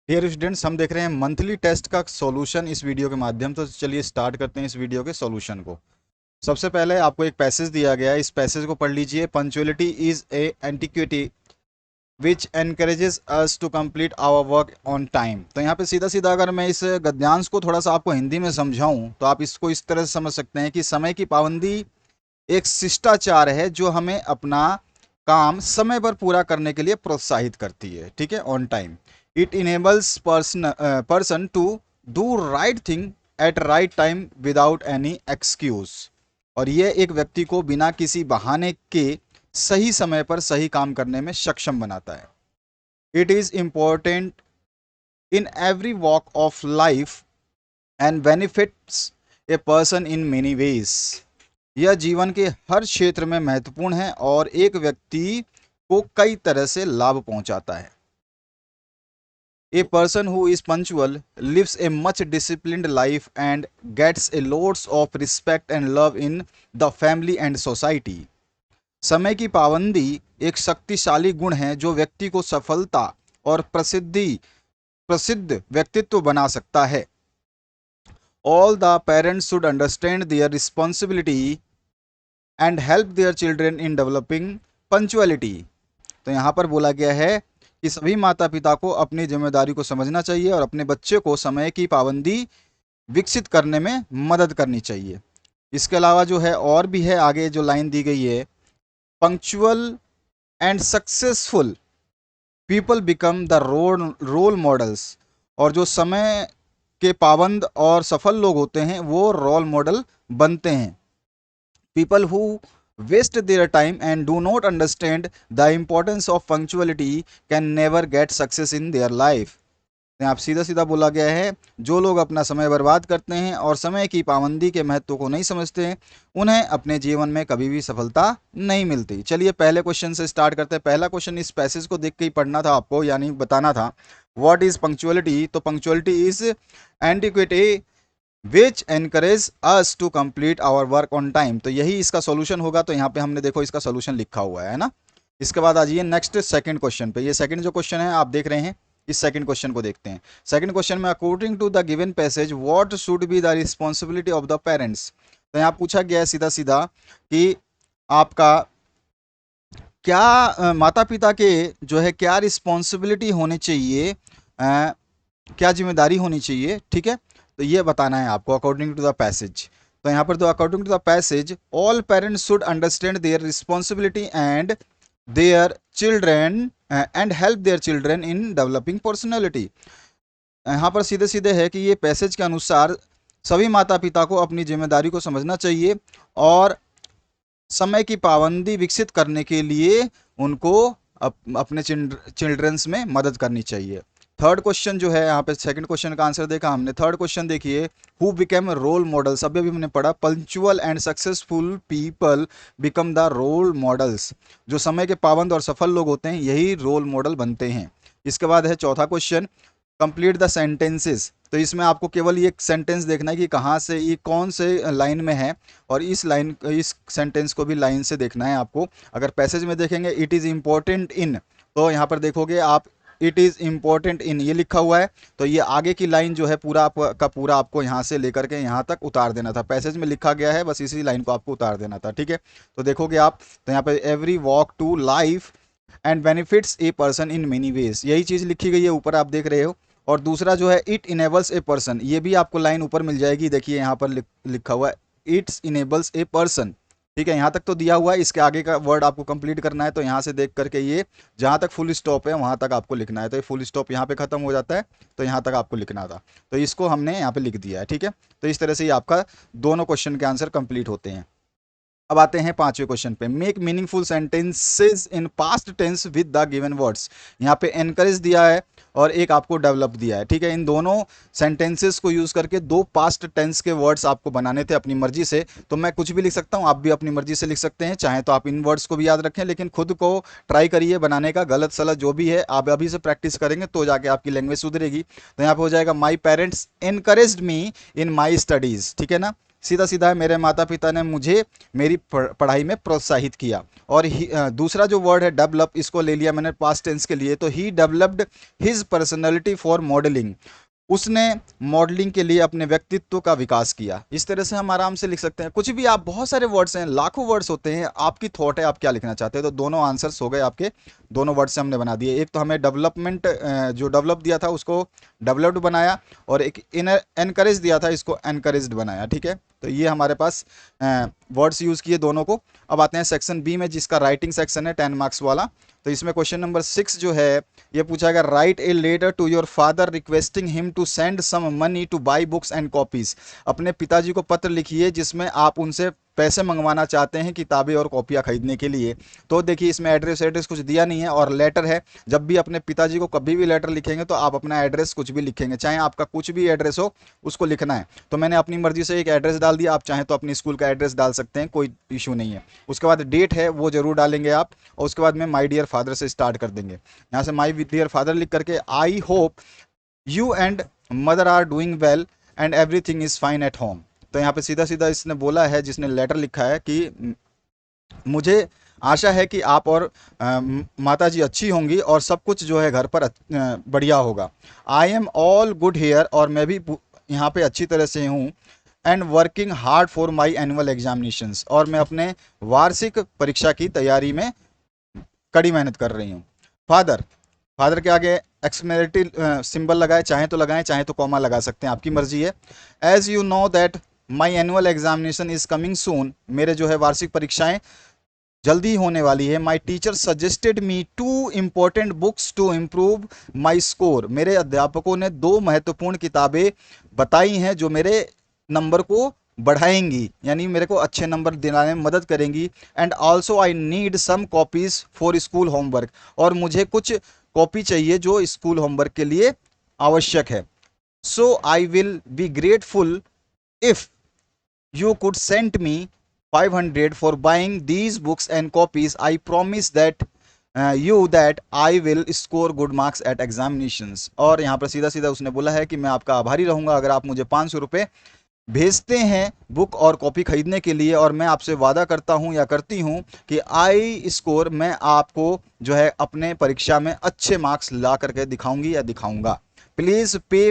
Dear students, हम देख रहे हैं मंथली टेस्ट का सॉल्यूशन इस वीडियो के माध्यम से। तो चलिए स्टार्ट करते हैं इस वीडियो के सॉल्यूशन को। सबसे पहले आपको एक पैसेज दिया गया है, इस पैसेज को पढ़ लीजिए। Punctuality is a antiquity which encourages us to complete our work on time. तो यहाँ पे सीधा सीधा अगर मैं इस गद्यांश को थोड़ा सा आपको हिंदी में समझाऊं तो आप इसको इस तरह से समझ सकते हैं कि समय की पाबंदी एक शिष्टाचार है जो हमें अपना काम समय पर पूरा करने के लिए प्रोत्साहित करती है। ठीक है, on time. It enables person to do right thing at right time without any excuse. और यह एक व्यक्ति को बिना किसी बहाने के सही समय पर सही काम करने में सक्षम बनाता है। It is important in every walk of life and benefits a person in many veg. यह जीवन के हर क्षेत्र में महत्वपूर्ण है और एक व्यक्ति को कई तरह से लाभ पहुंचाता है। A person who is punctual lives a much disciplined life and gets a loads of respect and love in the family and society. समय की पाबंदी एक शक्तिशाली गुण है जो व्यक्ति को सफलता और प्रसिद्ध व्यक्तित्व बना सकता है। All the parents should understand their responsibility and help their children in developing punctuality। तो यहाँ पर बोला गया है कि सभी माता पिता को अपनी जिम्मेदारी को समझना चाहिए और अपने बच्चे को समय की पाबंदी विकसित करने में मदद करनी चाहिए। इसके अलावा जो है और भी है, आगे जो लाइन दी गई है, punctual and successful people become the role models. और जो समय के पाबंद और सफल लोग होते हैं वो रोल मॉडल बनते हैं। People who waste their time and do not understand the importance of punctuality can never get success in their life. आप सीधा सीधा बोला गया है, जो लोग अपना समय बर्बाद करते हैं और समय की पाबंदी के महत्व को नहीं समझते हैं उन्हें अपने जीवन में कभी भी सफलता नहीं मिलती। चलिए पहले क्वेश्चन से स्टार्ट करते हैं। पहला क्वेश्चन इस पैसेज को देख के ही पढ़ना था आपको, यानी बताना था व्हाट इज पंक्चुअलिटी। तो punctuality is antiquity which encourage us to complete our work on time. तो यही इसका सॉल्यूशन होगा। तो यहाँ पे हमने देखो इसका सॉल्यूशन लिखा हुआ है ना। इसके बाद आ जाइए नेक्स्ट सेकंड क्वेश्चन पे। ये सेकंड जो क्वेश्चन है आप देख रहे हैं, इस सेकंड क्वेश्चन को देखते हैं। सेकंड क्वेश्चन में according to the given passage what should be the responsibility of the parents. तो यहाँ पूछा गया है सीधा सीधा कि आपका क्या माता पिता के जो है क्या रिस्पॉन्सिबिलिटी होनी चाहिए, क्या जिम्मेदारी होनी चाहिए। ठीक है, तो ये बताना है आपको अकॉर्डिंग टू द पैसेज। तो यहाँ पर तो according to the passage all parents should understand their responsibility and their children and help their children in developing personality. यहाँ पर सीधे सीधे है कि ये पैसेज के अनुसार सभी माता पिता को अपनी जिम्मेदारी को समझना चाहिए और समय की पाबंदी विकसित करने के लिए उनको अपने चिल्ड्रंस में मदद करनी चाहिए। थर्ड क्वेश्चन जो है यहाँ पे, सेकंड क्वेश्चन का आंसर देखा हमने। थर्ड क्वेश्चन देखिए, हु बिकेम रोल मॉडल्स। अभी भी हमने पढ़ा punctual and successful people become the role models. जो समय के पाबंद और सफल लोग होते हैं यही रोल मॉडल बनते हैं। इसके बाद है चौथा क्वेश्चन, कंप्लीट द सेंटेंसेस। तो इसमें आपको केवल ये सेंटेंस देखना है कि कहाँ से, ये कौन से लाइन में है, और इस सेंटेंस को भी लाइन से देखना है आपको। अगर पैसेज में देखेंगे इट इज़ इम्पोर्टेंट इन, तो यहाँ पर देखोगे आप इट इज़ इम्पोर्टेंट इन ये लिखा हुआ है, तो ये आगे की लाइन जो है पूरा का पूरा आपको यहाँ से लेकर के यहाँ तक उतार देना था। पैसेज में लिखा गया है, बस इसी लाइन को आपको उतार देना था। ठीक है, तो देखोगे आप, तो यहाँ पे every walk to life and benefits a person in many ways, यही चीज़ लिखी गई है ऊपर आप देख रहे हो। और दूसरा जो है इट इनेबल्स ए पर्सन, ये भी आपको लाइन ऊपर मिल जाएगी, देखिए यहाँ पर लिखा हुआ है इट्स इनेबल्स ए पर्सन। ठीक है, यहाँ तक तो दिया हुआ है, इसके आगे का वर्ड आपको कंप्लीट करना है। तो यहाँ से देख करके ये जहाँ तक फुल स्टॉप है वहाँ तक आपको लिखना है। तो ये फुल स्टॉप यहाँ पे खत्म हो जाता है, तो यहाँ तक आपको लिखना था, तो इसको हमने यहाँ पे लिख दिया है। ठीक है, तो इस तरह से ही आपका दोनों क्वेश्चन के आंसर कंप्लीट होते हैं। अब आते हैं पांचवें क्वेश्चन पे, make meaningful sentences in past tense with the given words. यहाँ पे एनकरेज दिया है और एक आपको डेवलप दिया है। ठीक है, इन दोनों सेंटेंसेस को यूज करके दो पास्ट टेंस के वर्ड्स आपको बनाने थे अपनी मर्जी से। तो मैं कुछ भी लिख सकता हूँ, आप भी अपनी मर्जी से लिख सकते हैं, चाहे तो आप इन वर्ड्स को भी याद रखें, लेकिन खुद को ट्राई करिए बनाने का। गलत सलत जो भी है आप अभी से प्रैक्टिस करेंगे तो जाके आपकी लैंग्वेज सुधरेगी। तो यहाँ पे हो जाएगा my parents encouraged me in my studies. ठीक है ना, सीधा सीधा है, मेरे माता पिता ने मुझे मेरी पढ़ाई में प्रोत्साहित किया। और दूसरा जो वर्ड है डेवलप, इसको ले लिया मैंने पास्ट टेंस के लिए, तो he developed his personality for modelling, उसने मॉडलिंग के लिए अपने व्यक्तित्व का विकास किया। इस तरह से हम आराम से लिख सकते हैं कुछ भी। आप बहुत सारे वर्ड्स हैं, लाखों वर्ड्स होते हैं, आपकी थॉट है आप क्या लिखना चाहते हैं। तो दोनों आंसर्स हो गए आपके, दोनों वर्ड से हमने बना दिए। एक तो हमें डेवलपमेंट जो डेवलप दिया था उसको डेवलप्ड बनाया, और एक एनकरेज दिया था इसको एनकरेज्ड बनाया। ठीक है, तो ये हमारे पास वर्ड्स यूज़ किए दोनों को। अब आते हैं सेक्शन बी में, जिसका राइटिंग सेक्शन है 10 मार्क्स वाला। तो इसमें क्वेश्चन नंबर 6 जो है ये पूछा गया, write a letter to your father requesting him to send some money to buy books and copies. अपने पिताजी को पत्र लिखिए जिसमें आप उनसे पैसे मंगवाना चाहते हैं किताबें और कॉपियाँ खरीदने के लिए। तो देखिए इसमें एड्रेस कुछ दिया नहीं है और लेटर है। जब भी अपने पिताजी को कभी भी लेटर लिखेंगे तो आप अपना एड्रेस कुछ भी लिखेंगे, चाहे आपका कुछ भी एड्रेस हो उसको लिखना है। तो मैंने अपनी मर्जी से एक एड्रेस डाल दिया, आप चाहें तो अपनी स्कूल का एड्रेस डाल सकते हैं, कोई इशू नहीं है। उसके बाद डेट है वो जरूर डालेंगे आप, और उसके बाद में माई डियर फादर से स्टार्ट कर देंगे। यहाँ से माई डियर फादर लिख करके I hope you and mother are doing well and everything is fine at home. तो यहाँ पे सीधा सीधा इसने बोला है, जिसने लेटर लिखा है, कि मुझे आशा है कि आप और माता जी अच्छी होंगी और सब कुछ जो है घर पर बढ़िया होगा। I am all good here, और मैं भी यहाँ पे अच्छी तरह से हूँ। And working hard for my annual examinations, और मैं अपने वार्षिक परीक्षा की तैयारी में कड़ी मेहनत कर रही हूँ। फादर, फादर के आगे एक्सक्लेमेटरी सिंबल लगाए, चाहे तो लगाएं चाहे तो कॉमा लगा सकते हैं, आपकी मर्जी है। As you know that my annual examination is coming soon, मेरे जो है वार्षिक परीक्षाएं जल्दी होने वाली है। My teacher suggested me 2 important books to improve my score, मेरे अध्यापकों ने 2 महत्वपूर्ण किताबें बताई हैं जो मेरे नंबर को बढ़ाएंगी, यानी मेरे को अच्छे नंबर दिलाने में मदद करेंगी। And also I need some copies for school homework, और मुझे कुछ कॉपी चाहिए जो स्कूल होमवर्क के लिए आवश्यक है। So I will be grateful if you could send me 500 for buying these books and copies. I promise that you that I will score good marks at examinations. और यहाँ पर सीधा सीधा उसने बोला है कि मैं आपका आभारी रहूँगा अगर आप मुझे 500 रुपये भेजते हैं बुक और कॉपी खरीदने के लिए, और मैं आपसे वादा करता हूँ या करती हूँ कि आई स्कोर, मैं आपको जो है अपने परीक्षा में अच्छे मार्क्स ला करके दिखाऊंगी या दिखाऊंगा। Please pay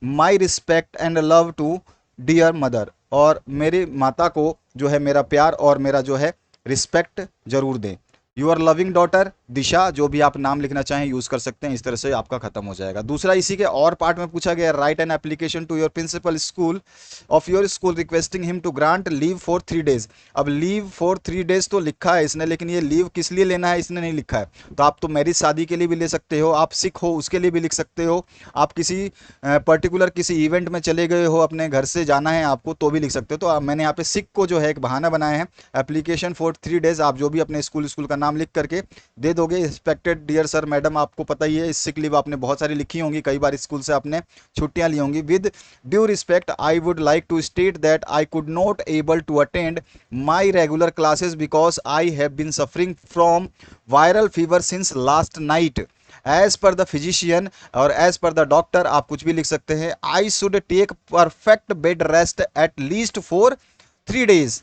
my respect and love to dear mother, और मेरी माता को जो है मेरा प्यार और मेरा जो है रिस्पेक्ट जरूर दें। यूर लविंग डॉटर दिशा, जो भी आप नाम लिखना चाहें यूज़ कर सकते हैं। इस तरह से आपका खत्म हो जाएगा। दूसरा इसी के और पार्ट में पूछा गया, write an application to your principal school of your school requesting him to grant leave for 3 days. अब लीव फॉर 3 डेज तो लिखा है इसने, लेकिन ये लीव किस लिए लेना है इसने नहीं लिखा है। तो आप तो मैरिज शादी के लिए भी ले सकते हो, आप सिक हो उसके लिए भी लिख सकते हो, आप किसी पर्टिकुलर किसी इवेंट में चले गए हो, अपने घर से जाना है आपको, तो भी लिख सकते हो। तो मैंने यहाँ पे सिक को जो है एक बहाना बनाया है। एप्लीकेशन फॉर 3 डेज आप जो भी अपने स्कूल का नाम लिख करके दे दोगे। रिस्पेक्टेड डियर सर मैडम, आपको पता ही है सिक लीव आपने बहुत सारी लिखी होंगी, कई बार स्कूल से आपने छुट्टियां ली होंगी। With due respect I would like to state that I could not able to attend my regular classes because I have been suffering from viral fever since last night. As per the physician और as per the doctor आप कुछ भी लिख सकते हैं। I should take perfect bed rest at least for 3 days.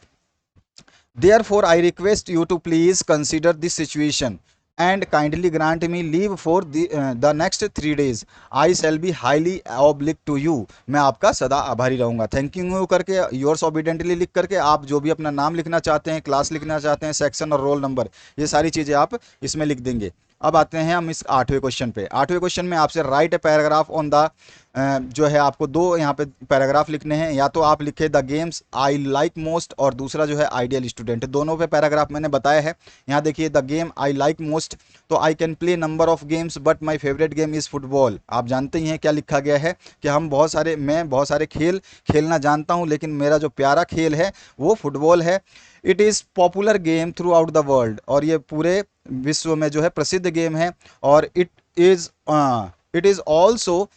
Therefore, I request you to please consider this situation and kindly grant me leave for the next 3 days. I shall be highly obliged to you. मैं आपका सदा आभारी रहूँगा। Thank you करके yours ऑबिडेंटली लिख करके आप जो भी अपना नाम लिखना चाहते हैं, क्लास लिखना चाहते हैं, सेक्शन और रोल नंबर, ये सारी चीज़ें आप इसमें लिख देंगे। अब आते हैं हम इस 8वें क्वेश्चन पे। 8वें क्वेश्चन में आपसे right a paragraph on the जो है आपको 2 यहाँ पे पैराग्राफ लिखने हैं। या तो आप लिखे the games I like most, और दूसरा जो है आइडियल स्टूडेंट। दोनों पे पैराग्राफ मैंने बताया है। यहाँ देखिए the game I like most, तो I can play number of games but my favourite game is football. आप जानते ही हैं क्या लिखा गया है कि मैं बहुत सारे खेल खेलना जानता हूँ, लेकिन मेरा जो प्यारा खेल है वो फुटबॉल है। It is popular game through out the world, और ये पूरे विश्व में जो है प्रसिद्ध गेम है। और it is also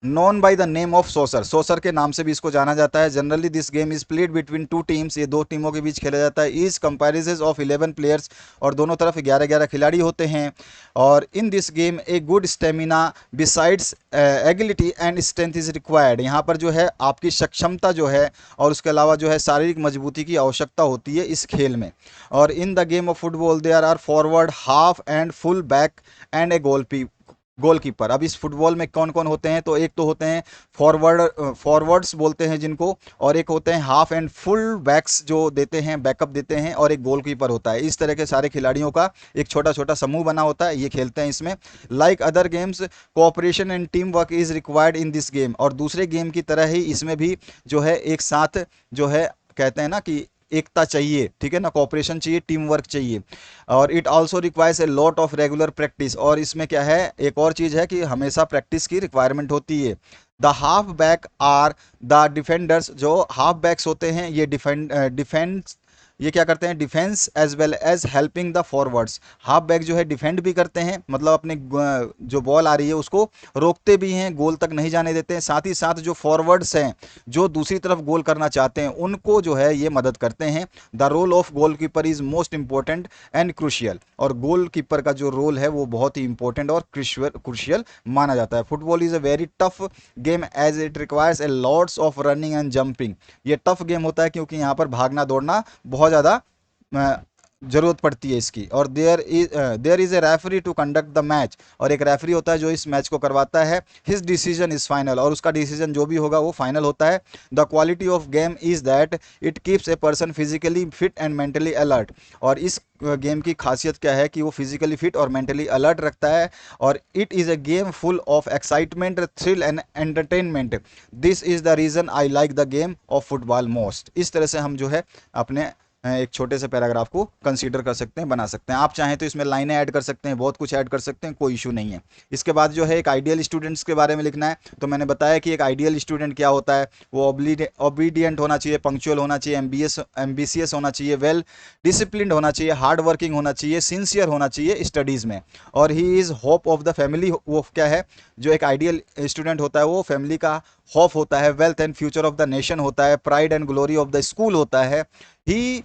known by the name of soccer, soccer के नाम से भी इसको जाना जाता है। Generally this game is played between two teams, ये दो टीमों के बीच खेला जाता है। इज कंपेरिजेज ऑफ 11 प्लेयर्स, और दोनों तरफ 11-11 खिलाड़ी होते हैं। और in this game a good stamina besides agility and strength is required, यहाँ पर जो है आपकी सक्षमता जो है और उसके अलावा जो है शारीरिक मजबूती की आवश्यकता होती है इस खेल में। और in the game of football there are forward, half and full back and a goalkeeper. अब इस फुटबॉल में कौन कौन होते हैं, तो एक तो होते हैं फॉरवर्ड्स बोलते हैं जिनको, और एक होते हैं हाफ एंड फुल बैक्स जो देते हैं, बैकअप देते हैं, और एक गोलकीपर होता है। इस तरह के सारे खिलाड़ियों का एक छोटा छोटा समूह बना होता है, ये खेलते हैं इसमें। Like other games cooperation and team work is required in this game, और दूसरे गेम की तरह ही इसमें भी जो है एक साथ जो है कहते हैं ना कि एकता चाहिए, ठीक है ना, कोऑपरेशन चाहिए, टीम वर्क चाहिए। और it also requires a lot of regular practice, और इसमें क्या है, एक और चीज़ है कि हमेशा प्रैक्टिस की रिक्वायरमेंट होती है। The half back are the defenders, जो हाफ बैक्स होते हैं ये डिफेंस, ये क्या करते हैं, defence as well as helping the forwards. Half back जो है डिफेंड भी करते हैं, मतलब अपने जो बॉल आ रही है उसको रोकते भी हैं, गोल तक नहीं जाने देते हैं। साथ ही साथ जो फॉरवर्ड्स हैं जो दूसरी तरफ गोल करना चाहते हैं उनको जो है ये मदद करते हैं। The role of goal keeper is most important and crucial, और गोल कीपर का जो रोल है वो बहुत ही इंपॉर्टेंट और क्रूशियल माना जाता है। Football is a very tough game as it requires a lots of running and jumping, ये टफ गेम होता है क्योंकि यहाँ पर भागना दौड़ना बहुत ज़्यादा जरूरत पड़ती है इसकी। और there is a referee to conduct the match, और एक रेफरी होता है जो इस मैच को करवाता है। हिज डिसीजन इज फाइनल, और उसका डिसीजन जो भी होगा वो फाइनल होता है। The quality of game is that it keeps a person physically fit and mentally alert, और इस गेम की खासियत क्या है कि वो फिजिकली फिट और मेंटली अलर्ट रखता है। और it is a game full of excitement, thrill and entertainment. This is the reason I like the game of football most. इस तरह से हम जो है अपने एक छोटे से पैराग्राफ को कंसीडर कर सकते हैं, बना सकते हैं। आप चाहें तो इसमें लाइनें ऐड कर सकते हैं, बहुत कुछ ऐड कर सकते हैं, कोई इशू नहीं है। इसके बाद जो है एक आइडियल स्टूडेंट्स के बारे में लिखना है। तो मैंने बताया कि एक आइडियल स्टूडेंट क्या होता है, वो ओबीडियंट होना चाहिए, पंक्चुअल होना चाहिए, एम्बिशियस होना चाहिए, वेल डिसिप्लिन्ड होना चाहिए, हार्ड वर्किंग होना चाहिए, सिंसियर होना चाहिए स्टडीज़ में। और he is hope of the family, वो क्या है, जो एक आइडियल स्टूडेंट होता है वो फैमिली का होप होता है। Wealth and future of the nation होता है। Pride and glory of the school होता है। He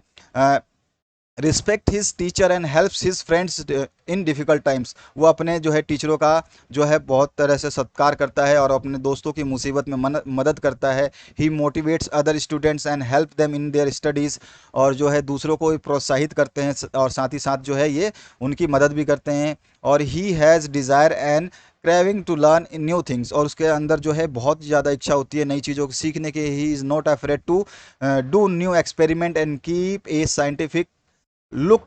respect his teacher and helps his friends in difficult times, वो अपने जो है टीचरों का जो है बहुत तरह से सत्कार करता है और अपने दोस्तों की मुसीबत में मदद करता है। He motivates other students and help them in their studies, और जो है दूसरों को प्रोत्साहित करते हैं और साथ ही साथ जो है ये उनकी मदद भी करते हैं। और he has desire and craving to learn new things, और उसके अंदर जो है बहुत ज़्यादा इच्छा होती है नई चीज़ों को सीखने की। He is not afraid to do new experiment and keep a scientific look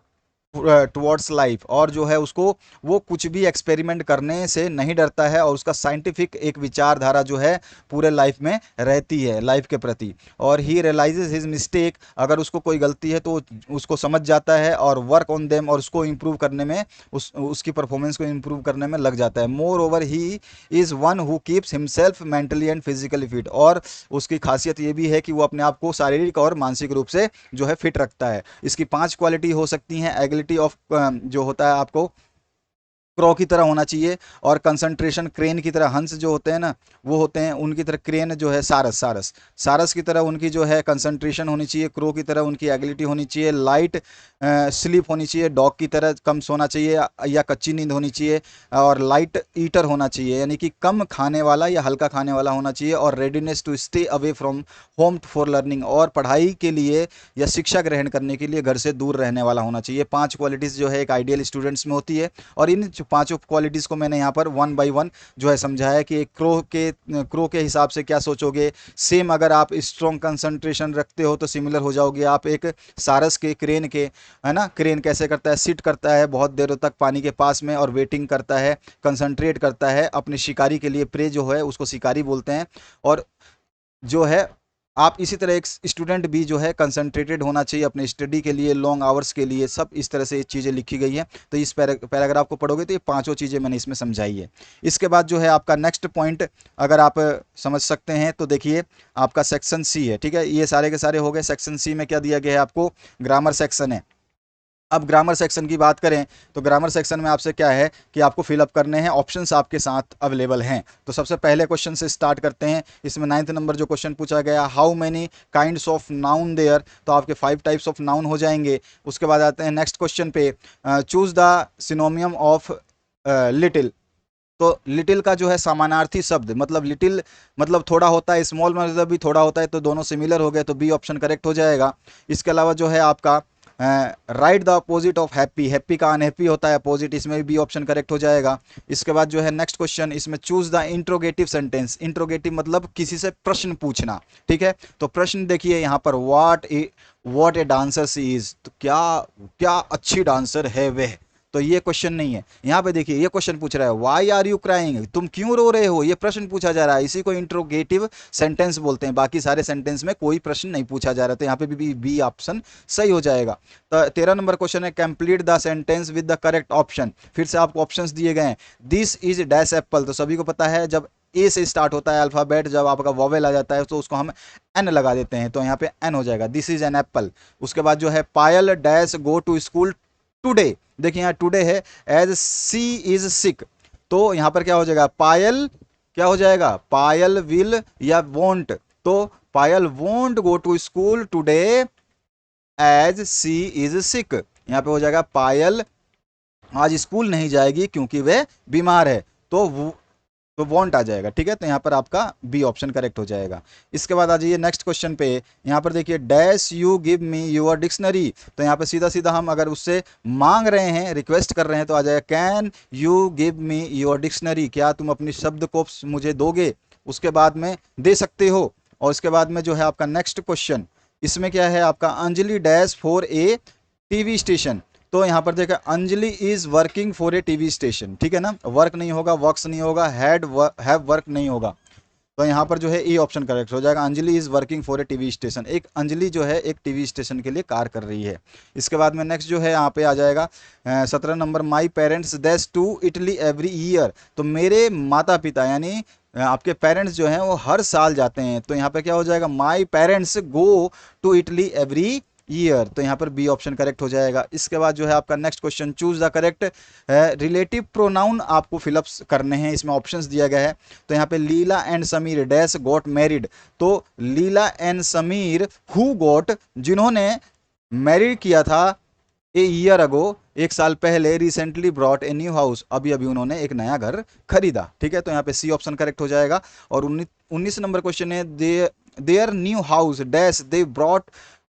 towards life, और जो है उसको वो कुछ भी एक्सपेरिमेंट करने से नहीं डरता है, और उसका साइंटिफिक एक विचारधारा जो है पूरे लाइफ में रहती है लाइफ के प्रति। और ही रियलाइजेज हिज मिस्टेक, अगर उसको कोई गलती है तो उसको समझ जाता है और वर्क ऑन देम, और उसको इम्प्रूव करने में उसकी परफॉर्मेंस को इम्प्रूव करने में लग जाता है। More over he is one who keeps himself mentally and physically fit, और उसकी खासियत ये भी है कि वो अपने आप को शारीरिक और मानसिक रूप से जो है फिट रखता है। इसकी 5 क्वालिटी हो सकती हैं। एबिलिटी ऑफ जो होता है आपको क्रो की तरह होना चाहिए, और कंसंट्रेशन क्रेन की तरह, हंस जो होते हैं ना वो होते हैं उनकी तरह, क्रेन जो है सारस सारस सारस की तरह उनकी जो है कंसंट्रेशन होनी चाहिए। क्रो की तरह उनकी एबिलिटी होनी चाहिए। लाइट स्लीप होनी चाहिए, डॉग की तरह कम सोना चाहिए या कच्ची नींद होनी चाहिए। और लाइट ईटर होना चाहिए, यानी कि कम खाने वाला या हल्का खाने वाला होना चाहिए। और readiness to stay away from home for learning, और पढ़ाई के लिए या शिक्षा ग्रहण करने के लिए घर से दूर रहने वाला होना चाहिए। 5 क्वालिटीज़ जो है एक आइडियल स्टूडेंट्स में होती है। और इन पांचों क्वालिटीज़ को मैंने यहाँ पर वन बाय वन जो है समझाया कि एक क्रो के हिसाब से क्या सोचोगे। सेम अगर आप स्ट्रॉन्ग कंसंट्रेशन रखते हो तो सिमिलर हो जाओगे आप एक सारस के, क्रेन के, है ना। क्रेन कैसे करता है, सिट करता है बहुत देर तक पानी के पास में और वेटिंग करता है, कंसंट्रेट करता है अपने शिकारी के लिए, प्रे जो है उसको शिकारी बोलते हैं। और जो है आप इसी तरह एक स्टूडेंट भी जो है कंसंट्रेटेड होना चाहिए अपने स्टडी के लिए, लॉन्ग आवर्स के लिए, सब इस तरह से चीज़ें लिखी गई हैं। तो इस पैराग्राफ को पढ़ोगे तो ये पांचों चीज़ें मैंने इसमें समझाई है। इसके बाद जो है आपका नेक्स्ट पॉइंट अगर आप समझ सकते हैं तो देखिए आपका सेक्शन सी है, ठीक है। ये सारे के सारे हो गए। सेक्शन सी में क्या दिया गया है आपको, ग्रामर सेक्शन है। अब ग्रामर सेक्शन की बात करें तो ग्रामर सेक्शन में आपसे क्या है कि आपको फिलअप करने हैं, ऑप्शंस आपके साथ अवेलेबल हैं। तो सबसे पहले क्वेश्चन से स्टार्ट करते हैं। इसमें 9th नंबर जो क्वेश्चन पूछा गया, how many kinds of noun there, तो आपके 5 टाइप्स ऑफ नाउन हो जाएंगे। उसके बाद आते हैं नेक्स्ट क्वेश्चन पे, चूज द सिनोनियम ऑफ लिटिल। तो लिटिल का जो है समानार्थी शब्द, मतलब लिटिल मतलब थोड़ा होता है, स्मॉल मतलब भी थोड़ा होता है, तो दोनों सिमिलर हो गए, तो बी ऑप्शन करेक्ट हो जाएगा। इसके अलावा जो है आपका right the opposite of happy, happy का अनहैप्पी होता है अपोजिट, इसमें भी बी ऑप्शन करेक्ट हो जाएगा। इसके बाद जो है नेक्स्ट क्वेश्चन, इसमें choose the interrogative sentence. Interrogative मतलब किसी से प्रश्न पूछना, ठीक है। तो प्रश्न देखिए यहाँ पर, what a dancer she is, तो क्या क्या अच्छी डांसर है वह, तो ये क्वेश्चन नहीं है। यहाँ पे देखिए ये क्वेश्चन पूछ रहा है, वाई आर यू क्राइंग, तुम क्यों रो रहे हो, ये प्रश्न पूछा जा रहा है, इसी को इंट्रोगेटिव सेंटेंस बोलते हैं। बाकी सारे सेंटेंस में कोई प्रश्न नहीं पूछा जा रहा, तो यहाँ पे भी बी ऑप्शन सही हो जाएगा। तो 13 नंबर क्वेश्चन है, complete the sentence with the correct option. फिर से आपको ऑप्शंस दिए गए हैं, दिस इज डैश एप्पल, तो सभी को पता है जब ए से स्टार्ट होता है अल्फाबेट, जब आपका वॉवेल आ जाता है तो उसको हम एन लगा देते हैं, तो यहाँ पे एन हो जाएगा, दिस इज एन एप्पल। उसके बाद जो है, Payal dash go to school today, देखिए यहाँ टुडे है, एज सी इज सिक, तो यहाँ पर क्या हो जाएगा, पायल क्या हो जाएगा, पायल विल या वोंट, तो Payal won't go to school today as she is sick, यहाँ पे हो जाएगा पायल आज स्कूल नहीं जाएगी क्योंकि वह बीमार है, तो वॉन्ट आ जाएगा, ठीक है। तो यहाँ पर आपका बी ऑप्शन करेक्ट हो जाएगा। इसके बाद आ जाइए नेक्स्ट क्वेश्चन पे, यहाँ पर देखिए, dash you give me your dictionary, तो यहाँ पे सीधा सीधा हम अगर उससे मांग रहे हैं, रिक्वेस्ट कर रहे हैं, तो आ जाएगा, can you give me your dictionary, क्या तुम अपनी शब्दकोश मुझे दोगे, उसके बाद में दे सकते हो। और इसके बाद में जो है आपका नेक्स्ट क्वेश्चन, इसमें क्या है आपका, Anjali dash for a TV station, तो यहाँ पर देखा, Anjali is working for a TV station, ठीक है ना, वर्क नहीं होगा, वर्क्स नहीं होगा, हैव वर्क नहीं होगा, तो यहाँ पर जो है ई ऑप्शन करेक्ट हो जाएगा, Anjali is working for a TV station, एक अंजलि जो है एक टीवी स्टेशन के लिए कार्य कर रही है। इसके बाद में नेक्स्ट जो है यहाँ पे आ जाएगा 17 number, my parents dash to Italy every year, तो मेरे माता पिता यानी आपके पेरेंट्स जो हैं वो हर साल जाते हैं, तो यहाँ पे क्या हो जाएगा, my parents go to Italy every year, तो यहाँ पर बी ऑप्शन करेक्ट हो जाएगा। इसके बाद जो है आपका next question, choose the correct relative pronoun आपको फिलअप करने हैं, इसमें ऑप्शंस दिया गया है। तो यहाँ पे Leela and Sameer dash got married, तो Leela and Sameer who got, जिन्होंने मैरिड किया था, ए ईयर अगो, एक साल पहले, recently brought a new house, अभी अभी उन्होंने एक नया घर खरीदा, ठीक है। तो यहाँ पे सी ऑप्शन करेक्ट हो जाएगा। और 19 नंबर क्वेश्चन है, their new house dash they brought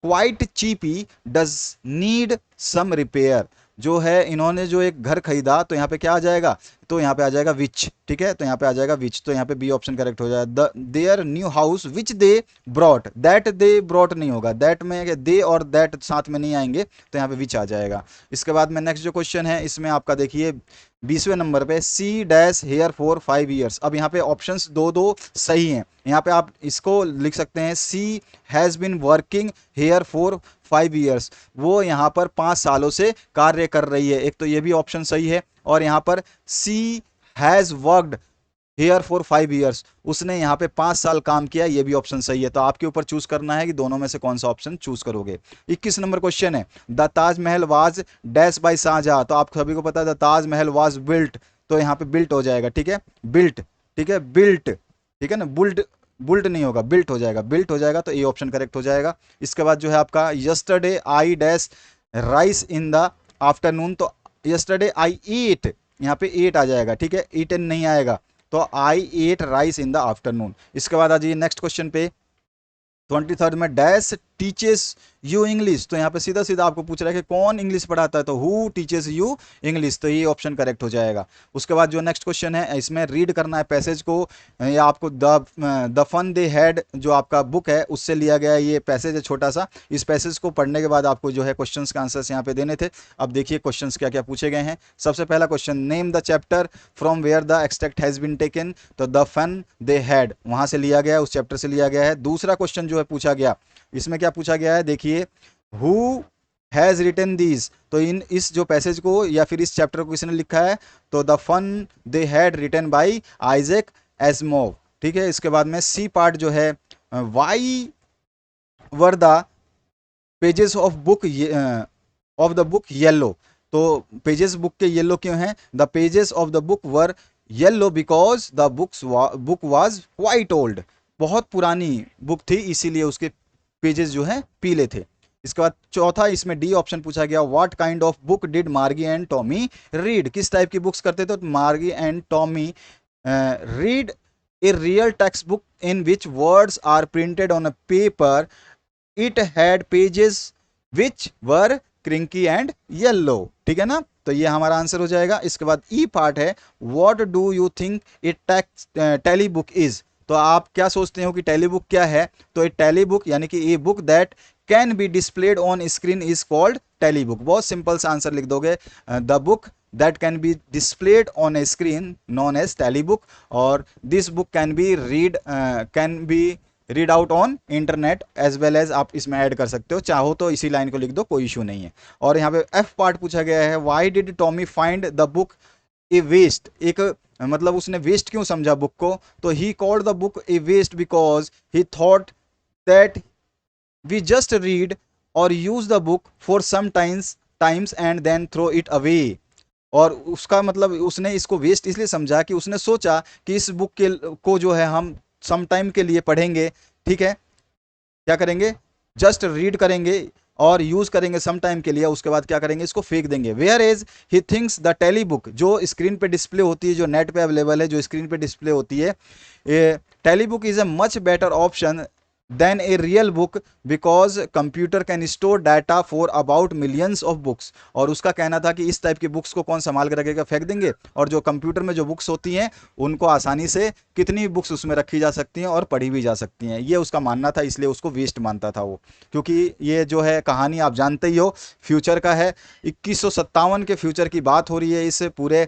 quite cheaply does need some repair, जो है इन्होंने जो एक घर खरीदा, तो यहाँ पे क्या आ जाएगा, तो यहाँ पे आ जाएगा विच, ठीक है। तो यहाँ पे आ जाएगा विच, तो यहाँ पे बी ऑप्शन करेक्ट हो जाएगा, there new house which they brought, that they brought नहीं होगा, दैट में दे और दैट साथ में नहीं आएंगे, तो यहाँ पे विच आ जाएगा। इसके बाद में नेक्स्ट जो क्वेश्चन है, इसमें आपका देखिए 20वें नंबर पे, she dash here for 5 years, अब यहाँ पे ऑप्शंस दो दो सही हैं, यहाँ पे आप इसको लिख सकते हैं, she has been working here for 5 years, वो यहाँ पर 5 सालों से कार्य कर रही है, एक तो ये भी ऑप्शन सही है। और यहाँ पर she has worked here for 5 years, उसने यहाँ पे 5 साल काम किया, ये भी ऑप्शन सही है। तो आपके ऊपर चूज करना है कि दोनों में से कौन सा ऑप्शन चूज करोगे। 21 नंबर क्वेश्चन है, the Taj Mahal was dash by Shah Jahan, तो आप सभी को पता है द ताजमहल वाज बिल्ट, तो यहाँ पे बिल्ट हो जाएगा, ठीक है, बिल्ट, ठीक है, बिल्ट, ठीक है ना, बुल्ट, बुल्ट नहीं होगा, बिल्ट हो जाएगा, बिल्ट हो जाएगा, तो ये ऑप्शन करेक्ट हो जाएगा। इसके बाद जो है आपका, yesterday I dash rice in the afternoon, तो यस्टरडे आई ईट, यहाँ पे 8 आ जाएगा, ठीक है, ईटन नहीं आएगा, तो I ate rice in the afternoon. इसके बाद आ जाइए नेक्स्ट क्वेश्चन पे, 23rd में, डैश टीचेस यू इंग्लिश, तो यहाँ पे सीधा सीधा आपको पूछ रहा है कि कौन इंग्लिश पढ़ाता है, तो हु टीचेस यू इंग्लिश, तो ये ऑप्शन करेक्ट हो जाएगा। उसके बाद जो नेक्स्ट क्वेश्चन है, इसमें रीड करना है पैसेज को, या आपको द फन दे हैड जो आपका बुक है उससे लिया गया ये पैसेज है छोटा सा, इस पैसेज को पढ़ने के बाद आपको जो है क्वेश्चंस के आंसर्स यहाँ पे देने थे। अब देखिए क्वेश्चंस क्या क्या पूछे गए हैं। सबसे पहला question, name the chapter from where the extract has been taken, तो द फन दे हैड वहाँ से लिया गया, उस चैप्टर से लिया गया है। दूसरा क्वेश्चन जो है पूछा गया, इसमें क्या पूछा गया है, देखिए, हु हैज़ रिटन दीज, तो इस जो पैसेज को या फिर इस चैप्टर को किसने लिखा है, तो the fun they had written by Isaac Asimov, ठीक है। इसके बाद में सी पार्ट जो है, why were the pages of book of the book yellow. तो पेजेस बुक के येलो क्यों हैं? The pages of the book were yellow because the book was quite old. बहुत पुरानी बुक थी इसीलिए उसके पेजेस जो हैं पीले थे। इसके बाद चौथा इसमें डी ऑप्शन पूछा गया, what kind of book did Margie and Tommy read? किस टाइप की बुक्स करते थे? तो Margie and Tommy read a real text book in which words are printed on a paper, it had pages which were crinkly and yellow. ठीक है ना, तो ये हमारा आंसर हो जाएगा। इसके बाद ई पार्ट है, what do you think a tele book is? तो आप क्या सोचते हो कि टेली बुक क्या है? तो ए टेली बुक यानी कि a book that can be displayed on screen is called tele book. बहुत सिंपल सा आंसर लिख दोगे, the book that can be displayed on a screen known as telebook, और this book can be read out on internet as well as. आप इसमें add कर सकते हो, चाहो तो इसी लाइन को लिख दो, कोई इशू नहीं है। और यहाँ पे एफ पार्ट पूछा गया है, why did Tommy find the book a waste? एक मतलब उसने वेस्ट क्यों समझा बुक को? तो he called the book a waste because he thought that we just read और use the book for some times and then throw it away. और उसका मतलब उसने इसको वेस्ट इसलिए समझा कि उसने सोचा कि इस बुक के को जो है हम सम टाइम के लिए पढ़ेंगे, ठीक है, क्या करेंगे, जस्ट रीड करेंगे और यूज करेंगे सम टाइम के लिए, उसके बाद क्या करेंगे, इसको फेंक देंगे। Whereas he thinks the tele book, जो स्क्रीन पे डिस्प्ले होती है, जो नेट पे अवेलेबल है, जो स्क्रीन पे डिस्प्ले होती है, tele book is a much better option than a real book because computer can store data for about millions of books. और उसका कहना था कि इस टाइप की बुक्स को कौन संभाल के रखेगा, फेंक देंगे, और जो कंप्यूटर में जो बुक्स होती हैं उनको आसानी से कितनी बुक्स उसमें रखी जा सकती हैं और पढ़ी भी जा सकती हैं, ये उसका मानना था, इसलिए उसको वेस्ट मानता था वो। क्योंकि ये जो है कहानी आप जानते ही हो, फ्यूचर का है, 2157 के फ्यूचर की बात हो रही है इस पूरे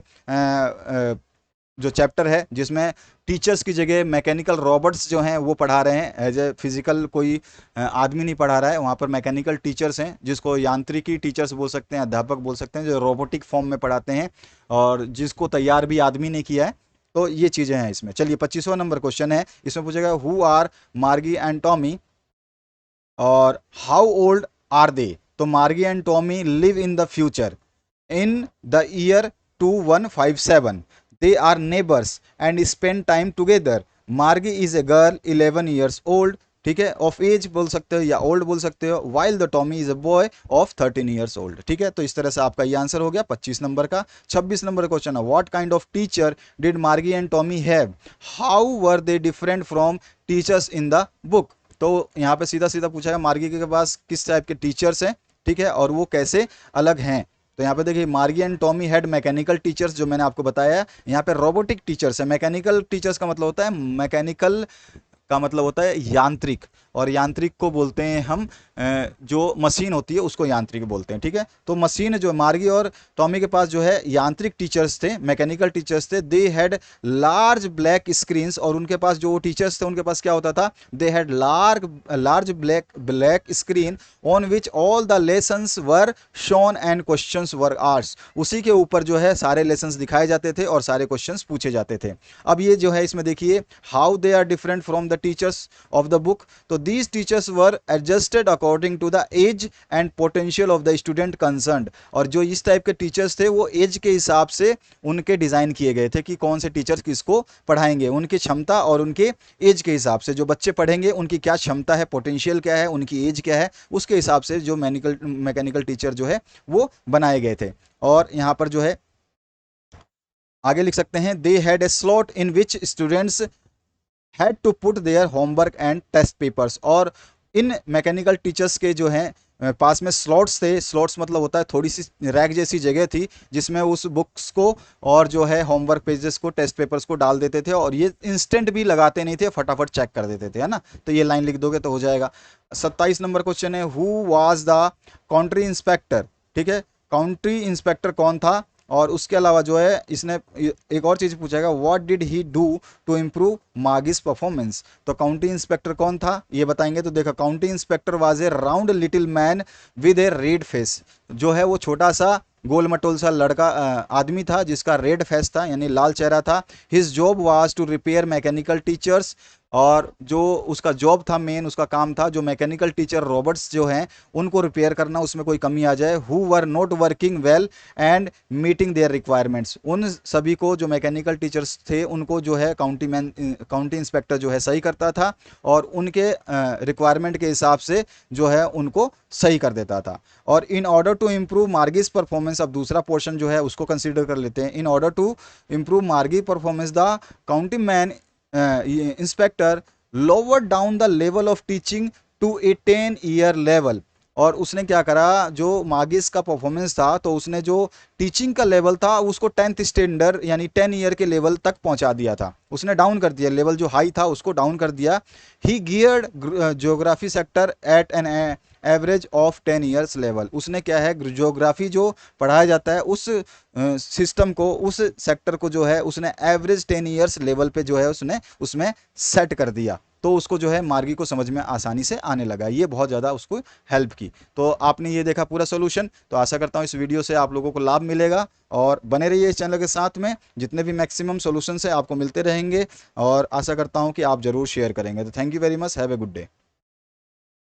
जो चैप्टर है, जिसमें टीचर्स की जगह मैकेनिकल रॉबोट्स जो हैं वो पढ़ा रहे हैं, एज ए फिजिकल कोई आदमी नहीं पढ़ा रहा है, वहाँ पर मैकेनिकल टीचर्स हैं, जिसको यांत्रिकी टीचर्स बोल सकते हैं, अध्यापक बोल सकते हैं, जो रोबोटिक फॉर्म में पढ़ाते हैं, और जिसको तैयार भी आदमी ने किया है। तो ये चीज़ें हैं इसमें। चलिए 25वां नंबर क्वेश्चन है, इसमें पूछेगा हु आर मार्गी एंड टॉमी और हाउ ओल्ड आर दे? तो Margie and Tommy live in the future in the year 2157। They are neighbors and spend time together. Margie is a girl 11 years old, ठीक है, of as बोल सकते हो या old बोल सकते हो, while the Tommy is a boy of 13 years old. ठीक है, तो इस तरह से आपका ये आंसर हो गया 25 नंबर का। 26 नंबर क्वेश्चन है, what kind of teacher did Margie and Tommy have? How were they different from teachers in the book? तो यहाँ पे सीधा सीधा पूछा है मार्गी के पास किस टाइप के टीचर्स हैं, ठीक है, और वो कैसे अलग हैं। तो यहाँ पे देखिए मार्गी and Tommy had mechanical teachers, जो मैंने आपको बताया। यहाँ पे रोबोटिक टीचर्स है। मैकेनिकल टीचर्स का मतलब होता है, मैकेनिकल का मतलब होता है यांत्रिक, और यांत्रिक को बोलते हैं हम जो मशीन होती है उसको यांत्रिक बोलते हैं। ठीक है, तो मशीन जो मार्गी और टॉमी के पास जो है यांत्रिक टीचर्स थे, मैकेनिकल टीचर्स थे। They had large black screens, और उनके पास जो टीचर्स थे उनके पास क्या होता था, they had large black screen on which all the lessons were shown and questions were asked. उसी के ऊपर जो है सारे लेसन्स दिखाए जाते थे और सारे क्वेश्चंस पूछे जाते थे। अब ये जो है इसमें देखिए, how they are different from the teachers of the book. तो these teachers were adjusted according to the age and potential of the student concerned. और जो इस टाइप के टीचर्स थे वो एज के हिसाब से उनके डिज़ाइन किए गए थे कि कौन से टीचर्स किसको पढ़ाएंगे, उनकी क्षमता और उनके एज के हिसाब से। जो बच्चे पढ़ेंगे उनकी क्या क्षमता है, पोटेंशियल क्या है, उनकी एज क्या है, उसके हिसाब से जो मैकेनिकल टीचर जो है वो बनाए गए थे। और यहाँ पर जो है आगे लिख सकते हैं, they had a slot in which students had to put their homework and test papers. और इन मैकेनिकल टीचर्स के जो हैं पास में स्लॉट्स थे। स्लॉट्स मतलब होता है थोड़ी सी रैक जैसी जगह थी जिसमें उस बुक्स को और जो है होमवर्क पेजेस को, टेस्ट पेपर्स को डाल देते थे, और ये इंस्टेंट भी लगाते नहीं थे, फटाफट चेक कर देते थे, है ना। तो ये लाइन लिख दोगे तो हो जाएगा। 27 नंबर क्वेश्चन है, who was the country inspector? ठीक है, काउंट्री इंस्पेक्टर कौन था? और उसके अलावा जो है इसने एक और चीज़ पूछेगा, what did he do to improve Margie's performance? तो काउंटी इंस्पेक्टर कौन था ये बताएंगे। तो देखो, county inspector was a round little man with a red face. जो है वो छोटा सा गोल मटोल सा लड़का आदमी था जिसका रेड फेस था यानी लाल चेहरा था। His job was to repair mechanical teachers, और जो उसका जॉब था मेन उसका काम था जो मैकेनिकल टीचर रोबोट्स जो हैं उनको रिपेयर करना, उसमें कोई कमी आ जाए। Who were not working well and meeting their requirements, उन सभी को जो मैकेनिकल टीचर्स थे उनको जो है काउंटी इंस्पेक्टर जो है सही करता था और उनके रिक्वायरमेंट के हिसाब से जो है उनको सही कर देता था। और in order to improve Margie's performance, अब दूसरा पोर्शन जो है उसको कंसीडर कर लेते हैं। In order to improve Margie performance the county man inspector lower down the level of teaching to a 10 year level. और उसने क्या करा, जो मागिस का परफॉर्मेंस था तो उसने जो टीचिंग का लेवल था उसको 10th स्टैंडर्ड यानी 10 ईयर के लेवल तक पहुंचा दिया था, उसने डाउन कर दिया, लेवल जो हाई था उसको डाउन कर दिया। He geared geography sector at an average of 10 years level, उसने क्या है ज्योग्राफी जो पढ़ाया जाता है उस सिस्टम को, उस सेक्टर को जो है उसने एवरेज 10 ईयर्स लेवल पे जो है उसने उसमें सेट कर दिया, तो उसको जो है मार्गी को समझ में आसानी से आने लगा, ये बहुत ज़्यादा उसको हेल्प की। तो आपने ये देखा पूरा सोल्यूशन, तो आशा करता हूँ इस वीडियो से आप लोगों को लाभ मिलेगा और बने रहिए इस चैनल के साथ में, जितने भी मैक्सिमम सोल्यूशन है आपको मिलते रहेंगे और आशा करता हूँ कि आप ज़रूर शेयर करेंगे। तो thank you very much, have a good day.